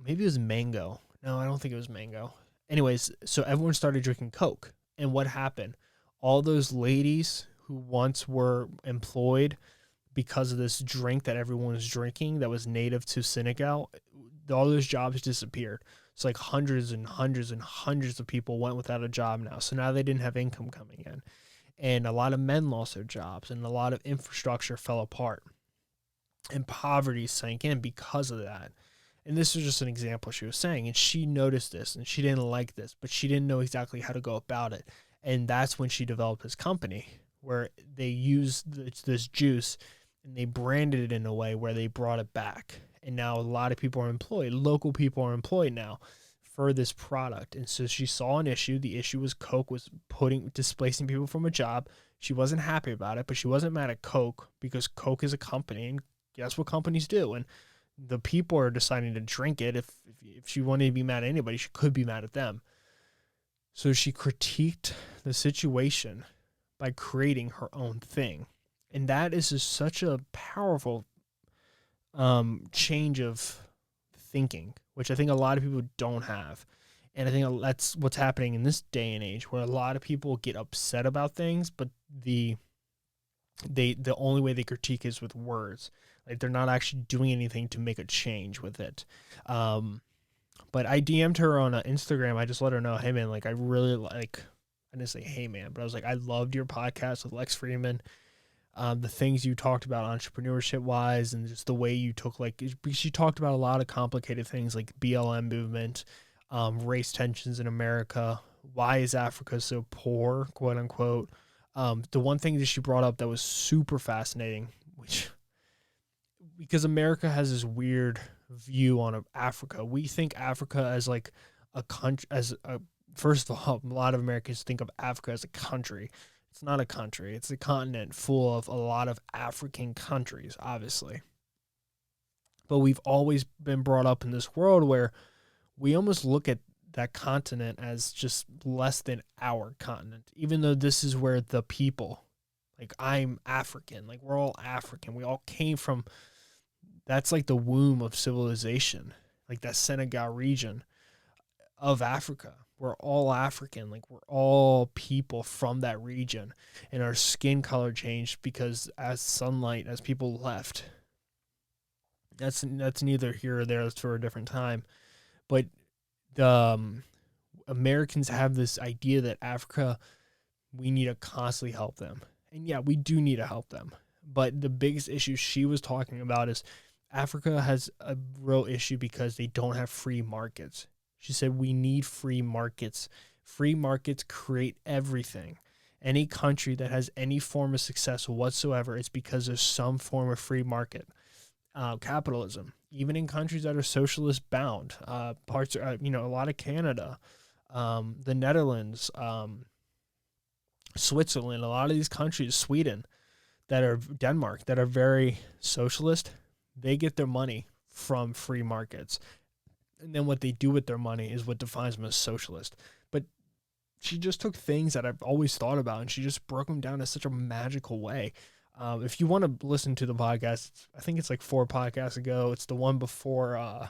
Maybe it was mango. No, I don't think it was mango. Anyways, so everyone started drinking Coke. And what happened? All those ladies who once were employed because of this drink that everyone was drinking that was native to Senegal, all those jobs disappeared. It's like hundreds and hundreds and hundreds of people went without a job now. So now they didn't have income coming in. And a lot of men lost their jobs, and a lot of infrastructure fell apart. And poverty sank in because of that. And this was just an example she was saying. And she noticed this, and she didn't like this, but she didn't know exactly how to go about it. And that's when she developed this company where they used this juice and they branded it in a way where they brought it back. And now a lot of people are employed. Local people are employed now for this product. And so she saw an issue. The issue was Coke was displacing people from a job. She wasn't happy about it, but she wasn't mad at Coke because Coke is a company, and guess what companies do? And the people are deciding to drink it. If she wanted to be mad at anybody, she could be mad at them. So she critiqued the situation by creating her own thing. And that is just such a powerful change of thinking, which I think a lot of people don't have. And I think that's what's happening in this day and age, where a lot of people get upset about things, but the only way they critique is with words. Like they're not actually doing anything to make a change with it. But I DM'd her on Instagram. I just let her know, hey man, like I really like, I didn't say hey man, but I was like, I loved your podcast with Lex Freeman. The things you talked about entrepreneurship wise, and just the way you took, like, she talked about a lot of complicated things like BLM movement, race tensions in America. Why is Africa so poor, quote unquote? The one thing that she brought up that was super fascinating, because America has this weird view on Africa. We think Africa as like a country, first of all, a lot of Americans think of Africa as a country. It's not a country. It's a continent full of a lot of African countries, obviously. But we've always been brought up in this world where we almost look at that continent as just less than our continent, even though this is where the people, like I'm African, like we're all African. We all came from, that's like the womb of civilization, like that Senegal region of Africa. We're all African, like we're all people from that region, and our skin color changed because as people left. That's neither here or there. That's for a different time. But the Americans have this idea that Africa, we need to constantly help them. And yeah, we do need to help them. But the biggest issue she was talking about is Africa has a real issue because they don't have free markets. She said, we need free markets. Free markets create everything. Any country that has any form of success whatsoever, it's because there's some form of free market. Capitalism, even in countries that are socialist bound, a lot of Canada, the Netherlands, Switzerland, a lot of these countries, Sweden, Denmark, that are very socialist, they get their money from free markets. And then what they do with their money is what defines them as socialist. But she just took things that I've always thought about, and she just broke them down in such a magical way. If you want to listen to the podcast, I think it's like 4 podcasts ago. It's the one before, I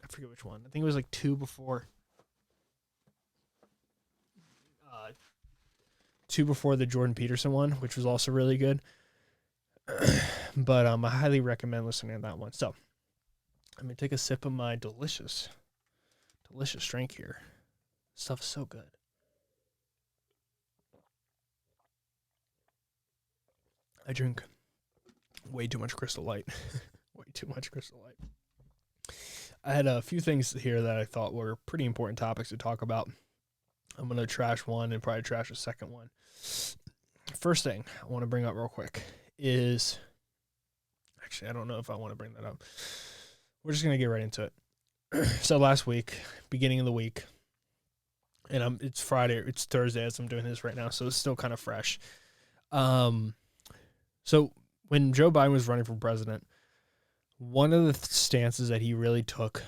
forget which one. I think it was like 2 before. 2 before the Jordan Peterson one, which was also really good. But I highly recommend listening to that one. So I'm gonna take a sip of my delicious drink here. Stuff is so good. I drink way too much Crystal Light. Way too much Crystal Light. I had a few things here that I thought were pretty important topics to talk about. I'm going to trash one and probably trash a second one. First thing I want to bring up real quick is, actually, I don't know if I want to bring that up. We're just going to get right into it. So last week, beginning of the week, and it's Friday, it's Thursday as I'm doing this right now, so it's still kind of fresh. So when Joe Biden was running for president, one of the stances that he really took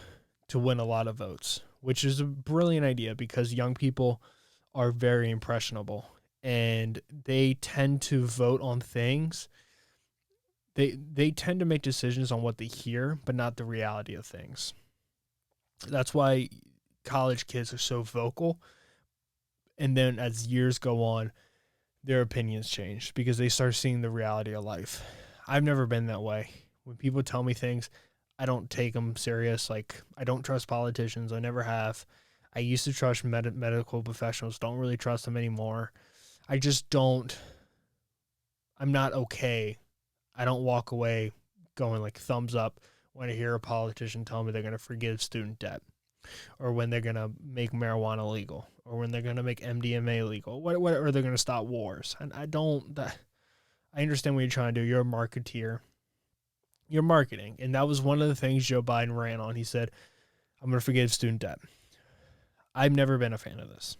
to win a lot of votes, which is a brilliant idea because young people are very impressionable and they tend to vote on things. They tend to make decisions on what they hear, but not the reality of things. That's why college kids are so vocal. And then as years go on, their opinions change because they start seeing the reality of life. I've never been that way. When people tell me things, I don't take them serious. Like, I don't trust politicians. I never have. I used to trust medical professionals. Don't really trust them anymore. I just don't. I'm not okay. I don't walk away going like thumbs up when I hear a politician tell me they're going to forgive student debt, or when they're going to make marijuana legal, or when they're going to make MDMA legal, or they're going to stop wars. And I don't. I understand what you're trying to do. You're a marketeer. You're marketing. And that was one of the things Joe Biden ran on. He said, I'm going to forgive student debt. I've never been a fan of this.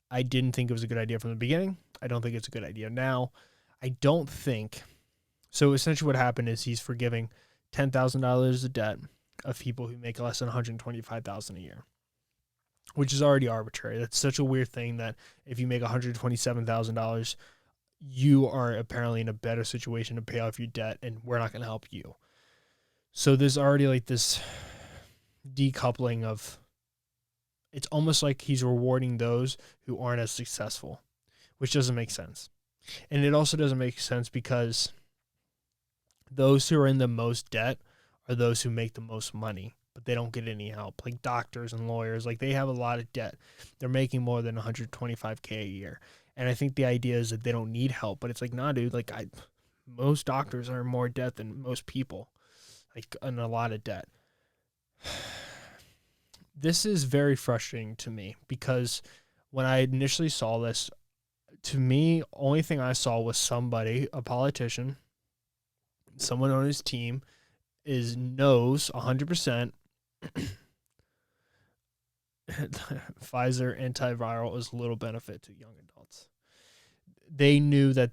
I didn't think it was a good idea from the beginning. I don't think it's a good idea now. I don't think. So essentially what happened is he's forgiving $10,000 of debt of people who make less than $125,000 a year, which is already arbitrary. That's such a weird thing that if you make $127,000, you are apparently in a better situation to pay off your debt, and we're not going to help you. So there's already like this decoupling of, it's almost like he's rewarding those who aren't as successful, which doesn't make sense. And it also doesn't make sense because those who are in the most debt are those who make the most money, but they don't get any help. Like doctors and lawyers, like they have a lot of debt. They're making more than $125K a year. And I think the idea is that they don't need help, but it's like, nah, dude, like most doctors are in more debt than most people, like in a lot of debt. This is very frustrating to me because when I initially saw this, to me, only thing I saw was somebody, a politician, someone on his team knows 100% Pfizer antiviral is little benefit to young adults. They knew that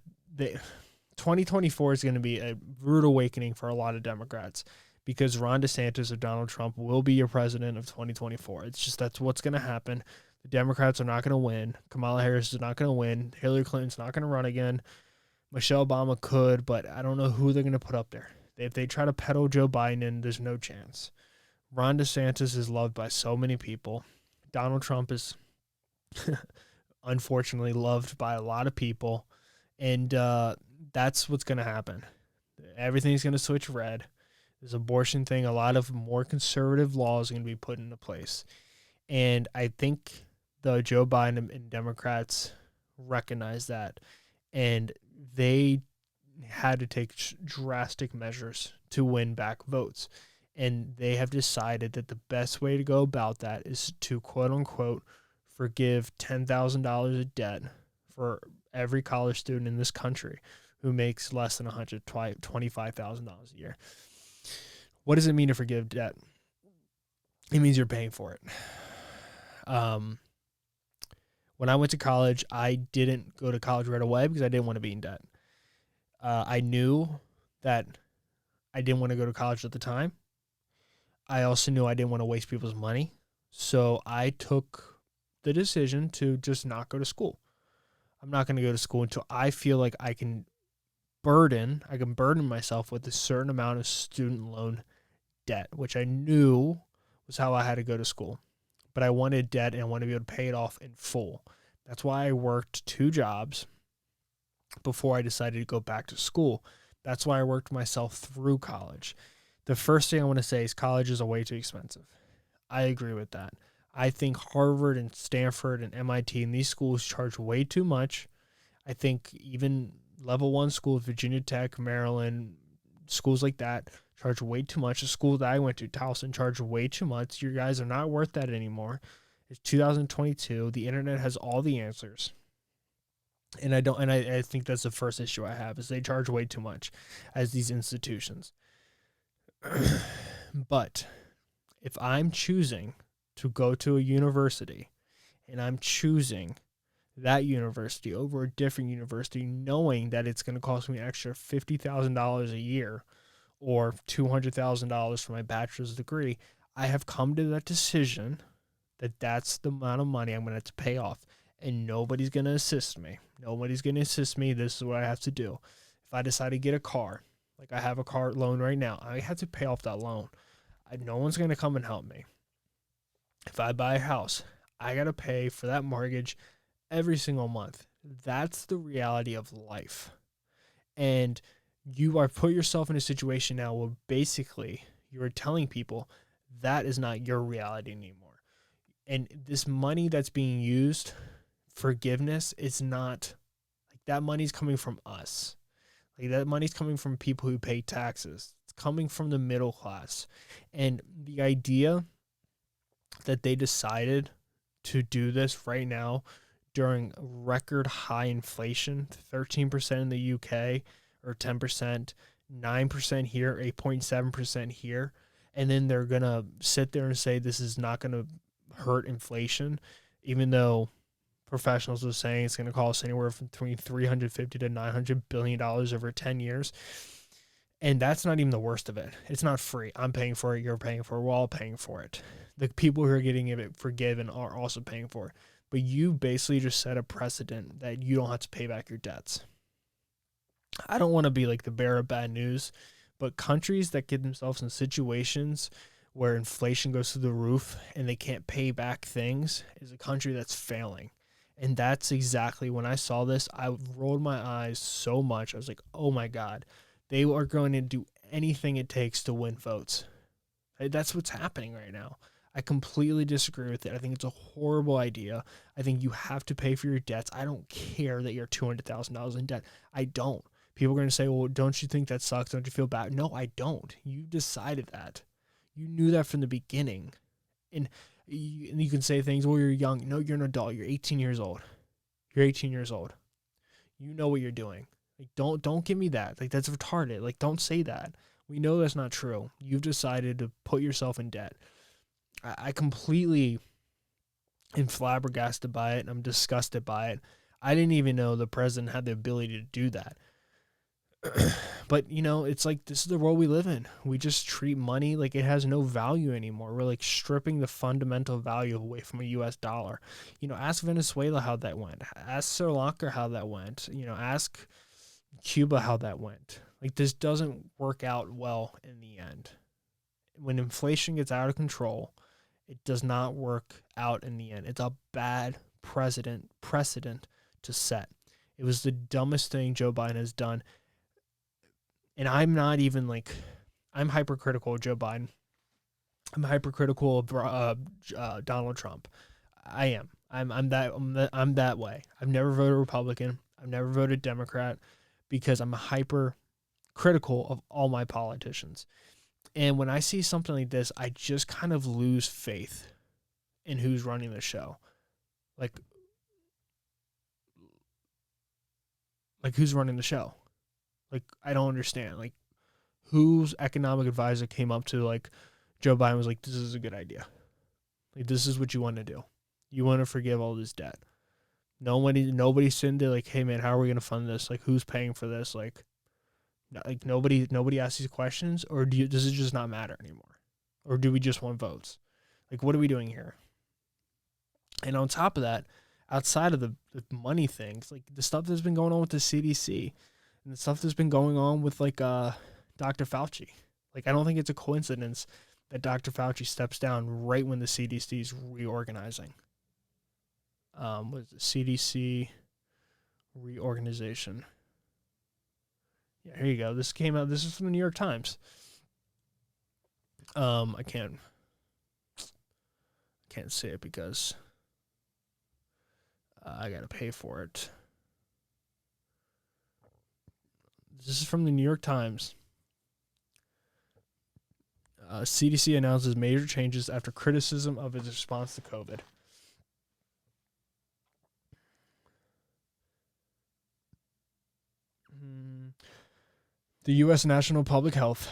2024 is going to be a rude awakening for a lot of Democrats because Ron DeSantis or Donald Trump will be your president of 2024. It's just that's what's going to happen. The Democrats are not going to win. Kamala Harris is not going to win. Hillary Clinton's not going to run again. Michelle Obama could, but I don't know who they're going to put up there. If they try to peddle Joe Biden in, there's no chance. Ron DeSantis is loved by so many people. Donald Trump is unfortunately loved by a lot of people. And that's what's going to happen. Everything's going to switch red. This abortion thing, a lot of more conservative laws are going to be put into place. And I think the Joe Biden and Democrats recognize that. And they had to take drastic measures to win back votes. And they have decided that the best way to go about that is to, quote unquote, forgive $10,000 of debt for every college student in this country who makes less than $125,000 a year. What does it mean to forgive debt? It means you're paying for it. When I went to college, I didn't go to college right away because I didn't want to be in debt. I knew that I didn't want to go to college at the time. I also knew I didn't want to waste people's money. So I took the decision to just not go to school. I'm not going to go to school until I feel like I can burden myself with a certain amount of student loan debt, which I knew was how I had to go to school. But I wanted debt and I wanted to be able to pay it off in full. That's why I worked 2 jobs before I decided to go back to school, That's why I worked myself through college. The first thing I want to say is college is way too expensive. I agree with that. I think Harvard and Stanford and MIT and these schools charge way too much. I think even level one schools, Virginia Tech, Maryland, schools like that charge way too much. The school that I went to, Towson, charged way too much. You guys are not worth that anymore. It's 2022. The internet has all the answers. And I think that's the first issue I have is they charge way too much as these institutions. But if I'm choosing to go to a university and I'm choosing that university over a different university, knowing that it's going to cost me an extra $50,000 a year or $200,000 for my bachelor's degree, I have come to that decision that that's the amount of money I'm going to have to pay off, and nobody's going to assist me. Nobody's going to assist me. This is what I have to do. If I decide to get a car, like I have a car loan right now, I have to pay off that loan. No one's going to come and help me. If I buy a house, I got to pay for that mortgage every single month. That's the reality of life. And you are put yourself in a situation now where basically you are telling people that is not your reality anymore. And this money that's being used, forgiveness, is not like that money's coming from us. Like that money's coming from people who pay taxes. It's coming from the middle class. And the idea that they decided to do this right now during record high inflation, 13% in the UK or 10%, 9% here, 8.7% here, and then they're going to sit there and say this is not going to hurt inflation, even though professionals are saying it's going to cost anywhere from between $350 to $900 billion over 10 years. And that's not even the worst of it. It's not free. I'm paying for it. You're paying for it. We're all paying for it. The people who are getting it forgiven are also paying for it. But you basically just set a precedent that you don't have to pay back your debts. I don't want to be like the bearer of bad news, but countries that get themselves in situations where inflation goes through the roof and they can't pay back things is a country that's failing. And that's exactly when I saw this, I rolled my eyes so much. I was like, oh my God, they are going to do anything it takes to win votes. That's what's happening right now. I completely disagree with it. I think it's a horrible idea. I think you have to pay for your debts. I don't care that you're $200,000 in debt. I don't. People are going to say, well, don't you think that sucks? Don't you feel bad? No, I don't. You decided that. You knew that from the beginning. And you can say things, well, you're young. No, you're an adult. You're 18 years old. You're 18 years old. You know what you're doing. Like, don't give me that. Like, that's retarded. Like, don't say that. We know that's not true. You've decided to put yourself in debt. I completely am flabbergasted by it, and I'm disgusted by it. I didn't even know the president had the ability to do that. But, you know, it's like this is the world we live in. We just treat money like it has no value anymore. We're like stripping the fundamental value away from a U.S. dollar. You know, ask Venezuela how that went. Ask Sri Lanka how that went. You know, ask Cuba how that went. Like, this doesn't work out well in the end. When inflation gets out of control, it does not work out in the end. It's a bad precedent to set. It was the dumbest thing Joe Biden has done. And I'm not even like, I'm hypercritical of Joe Biden. I'm hypercritical of Donald Trump. I am. I'm that way. I've never voted Republican. I've never voted Democrat because I'm hypercritical of all my politicians. And when I see something like this, I just kind of lose faith in who's running the show. Like who's running the show? Like, I don't understand. Like, whose economic advisor came up to, like, Joe Biden was like, this is a good idea. Like, this is what you want to do. You want to forgive all this debt. Nobody's sitting there like, hey, man, how are we going to fund this? Like, who's paying for this? Like nobody asks these questions, or does it just not matter anymore? Or do we just want votes? Like, what are we doing here? And on top of that, outside of the money things, like the stuff that's been going on with the CDC and the stuff that's been going on with like Dr. Fauci. Like, I don't think it's a coincidence that Dr. Fauci steps down right when the CDC is reorganizing. What is the CDC reorganization? Yeah, here you go. This came out. This is from the New York Times. I can't say it because I gotta pay for it. This is from the New York Times. CDC announces major changes after criticism of its response to COVID. The U.S. National Public Health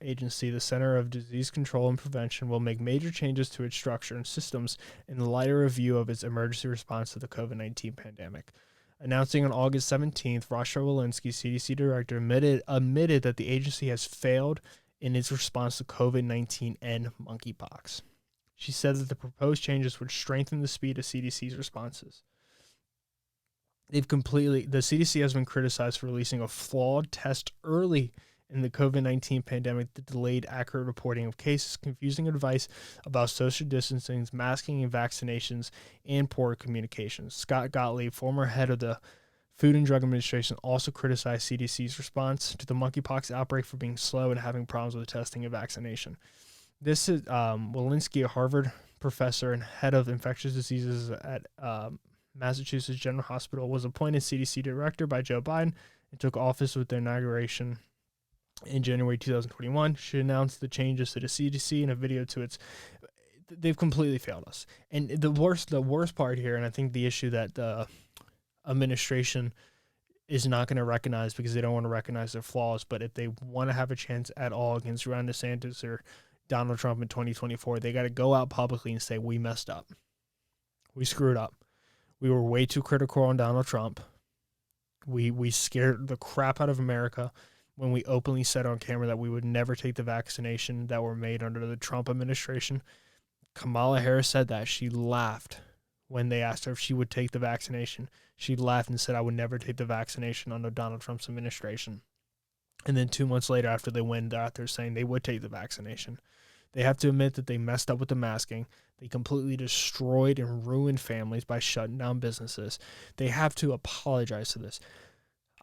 Agency, the Center of Disease Control and Prevention, will make major changes to its structure and systems in the light of review of its emergency response to the COVID-19 pandemic. Announcing on August 17th, Rochelle Walensky, CDC director, admitted that the agency has failed in its response to COVID-19 and monkeypox. She said that the proposed changes would strengthen the speed of CDC's responses. The CDC has been criticized for releasing a flawed test early in the COVID-19 pandemic that delayed accurate reporting of cases, confusing advice about social distancing, masking, and vaccinations, and poor communications. Scott Gottlieb, former head of the Food and Drug Administration, also criticized CDC's response to the monkeypox outbreak for being slow and having problems with testing and vaccination. This is Walensky, a Harvard professor and head of infectious diseases at Massachusetts General Hospital, was appointed CDC director by Joe Biden and took office with the inauguration in January 2021. She announced the changes to the CDC in a video to its. They've completely failed us. And the worst part here, and I think the issue that the administration is not going to recognize because they don't want to recognize their flaws, but if they want to have a chance at all against Ron DeSantis or Donald Trump in 2024, they got to go out publicly and say, we messed up. We screwed up. We were way too critical on Donald Trump. We scared the crap out of America when we openly said on camera that we would never take the vaccination that were made under the Trump administration. Kamala Harris said that. She laughed when they asked her if she would take the vaccination. She laughed and said, I would never take the vaccination under Donald Trump's administration. And then 2 months later, after they went out there saying they would take the vaccination, they have to admit that they messed up with the masking. They completely destroyed and ruined families by shutting down businesses. They have to apologize for this.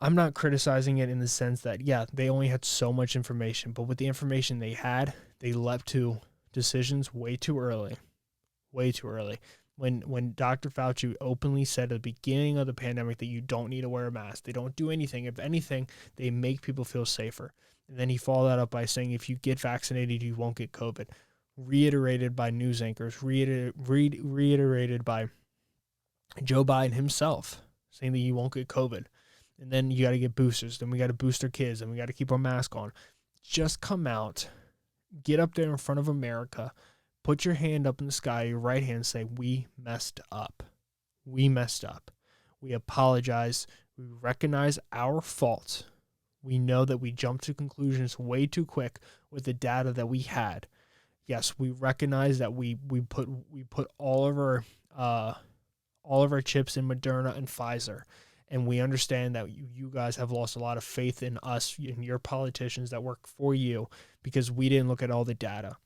I'm not criticizing it in the sense that, yeah, they only had so much information, but with the information they had, they leapt to decisions way too early. Way too early. When Dr. Fauci openly said at the beginning of the pandemic that you don't need to wear a mask, they don't do anything. If anything, they make people feel safer. And then he followed that up by saying if you get vaccinated, you won't get COVID. Reiterated by news anchors, reiterated by Joe Biden himself, saying that you won't get COVID. And then you got to get boosters. Then we got to boost our kids. And we got to keep our mask on. Just come out, get up there in front of America, put your hand up in the sky, your right hand, say, we messed up. We messed up. We apologize. We recognize our faults. We know that we jumped to conclusions way too quick with the data that we had. Yes, we recognize that we put all of our chips in Moderna and Pfizer. And we understand that you guys have lost a lot of faith in us and your politicians that work for you because we didn't look at all the data.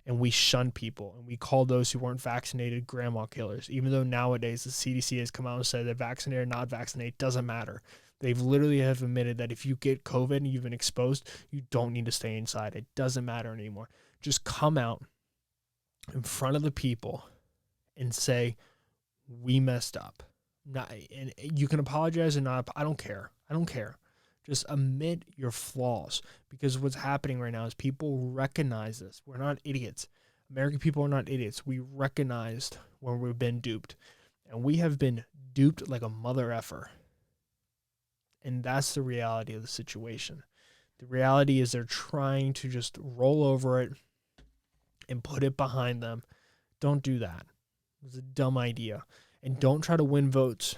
And we shunned people. And we called those who weren't vaccinated grandma killers. Even though nowadays the CDC has come out and said that vaccinated or not vaccinated doesn't matter. They've literally have admitted that if you get COVID and you've been exposed, you don't need to stay inside. It doesn't matter anymore. Just come out in front of the people and say, we messed up. And you can apologize or not. I don't care. Just admit your flaws, because what's happening right now is people recognize this. We're not idiots. American people are not idiots. We recognized when we've been duped, and we have been duped like a mother effer. And that's the reality of the situation. The reality is they're trying to just roll over it and put it behind them. Don't do that. It's a dumb idea. And don't try to win votes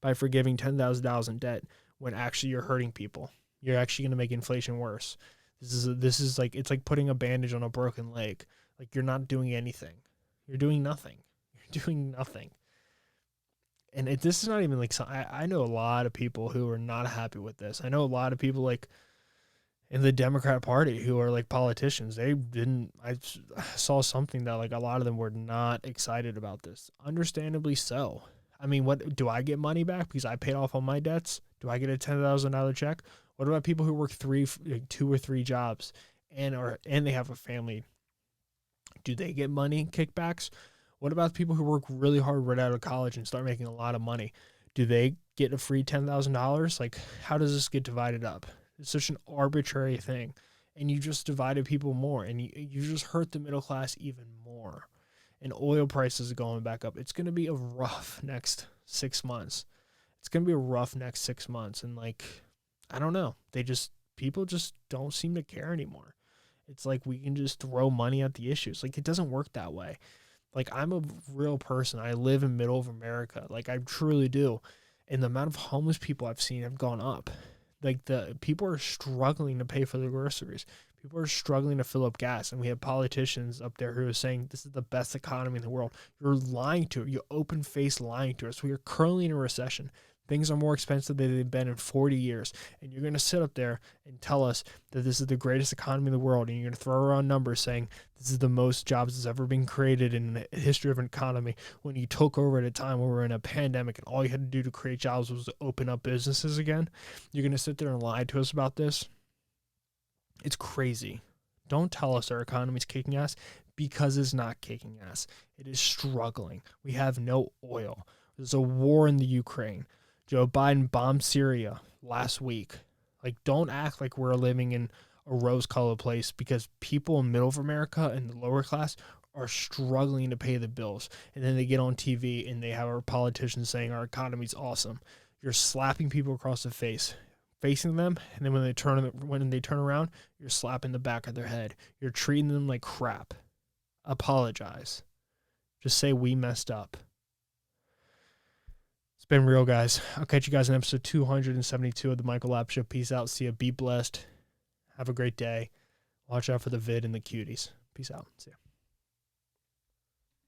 by forgiving $10,000 in debt when actually you're hurting people. You're actually going to make inflation worse. This is like, it's like putting a bandage on a broken leg. Like, you're not doing anything. You're doing nothing. And this is not even like, I know a lot of people who are not happy with this. I know a lot of people like in the Democrat Party who are like politicians. I saw something that like a lot of them were not excited about this. Understandably so. I mean, what do I get money back because I paid off all my debts? Do I get a $10,000 check? What about people who work 2 or 3 jobs and they have a family? Do they get money kickbacks? What about people who work really hard right out of college and start making a lot of money? Do they get a free $10,000? Like, how does this get divided up? It's such an arbitrary thing. And you just divided people more, and you just hurt the middle class even more. And oil prices are going back up. It's going to be a rough next 6 months. It's going to be a rough next 6 months. And, like, I don't know. People just don't seem to care anymore. It's like we can just throw money at the issues. Like, it doesn't work that way. Like, I'm a real person. I live in middle of America. Like, I truly do. And the amount of homeless people I've seen have gone up. Like, the people are struggling to pay for their groceries. People are struggling to fill up gas. And we have politicians up there who are saying this is the best economy in the world. You're lying to it. You're open-faced lying to us. We are currently in a recession. Things are more expensive than they've been in 40 years. And you're going to sit up there and tell us that this is the greatest economy in the world. And you're going to throw around numbers saying this is the most jobs that's ever been created in the history of an economy, when you took over at a time where we were in a pandemic and all you had to do to create jobs was to open up businesses again. You're going to sit there and lie to us about this? It's crazy. Don't tell us our economy's kicking ass, because it's not kicking ass. It is struggling. We have no oil. There's a war in the Ukraine. Joe Biden bombed Syria last week. Like, don't act like we're living in a rose-colored place, because people in middle of America and the lower class are struggling to pay the bills. And then they get on TV and they have our politicians saying our economy's awesome. You're slapping people across the face, facing them, and then when they turn around, you're slapping the back of their head. You're treating them like crap. Apologize. Just say we messed up. It's been real, guys. I'll catch you guys in episode 272 of the Michael Lapp Show. Peace out. See ya. Be blessed. Have a great day. Watch out for the vid and the cuties. Peace out. See ya.